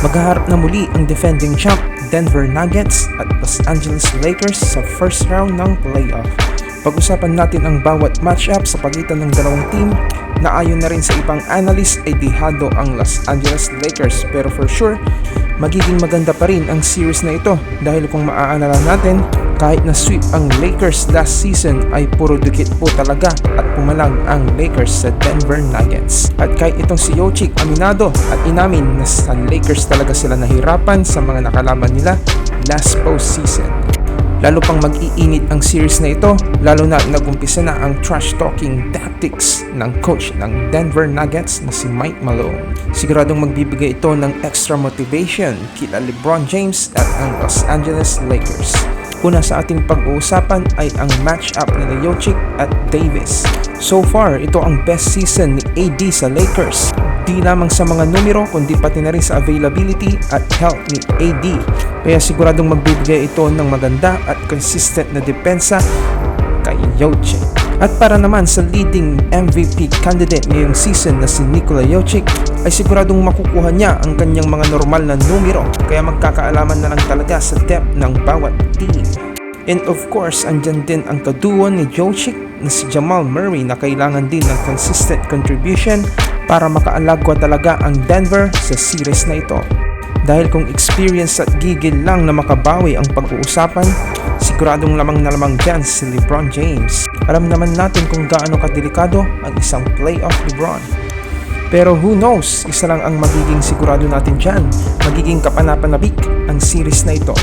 Maghaharap na muli ang defending champ Denver Nuggets at Los Angeles Lakers sa first round ng playoff. Pag-usapan natin ang bawat matchup sa pagitan ng dalawang team na ayon na rin sa ibang analyst ay dihado ang Los Angeles Lakers, pero for sure magiging maganda pa rin ang series na ito dahil kung maaalala natin, kahit na sweep ang Lakers last season ay puro dikit po talaga at pumalag ang Lakers sa Denver Nuggets. At kahit itong si Jokic aminado at inamin na sa Lakers talaga sila nahirapan sa mga nakalaban nila last postseason. Lalo pang mag-iinit ang series na ito, lalo na nagumpisa na ang trash-talking tactics ng coach ng Denver Nuggets na si Mike Malone. Siguradong magbibigay ito ng extra motivation kila LeBron James at ang Los Angeles Lakers. Una sa ating pag-uusapan ay ang match-up nila Jokic at Davis. So far, ito ang best season ni AD sa Lakers. Di lamang sa mga numero kundi pati na rin sa availability at health ni AD. Kaya siguradong magbibigay ito ng maganda at consistent na depensa kay Jokic. At para naman sa leading MVP candidate ngayong season na si Nikola Jokic ay siguradong makukuha niya ang kanyang mga normal na numero, kaya magkakaalaman na lang talaga sa depth ng bawat team. And of course, andyan din ang kaduo ni Jokic na si Jamal Murray na kailangan din ng consistent contribution para makaalagwa talaga ang Denver sa series na ito. Dahil kung experience at gigil lang na makabawi ang pag-uusapan, siguradong lamang na lamang dyan si LeBron James. Alam naman natin kung gaano kadelikado ang isang playoff LeBron. Pero who knows, isa lang ang magiging sigurado natin dyan, magiging kapanapanabik ang series na ito.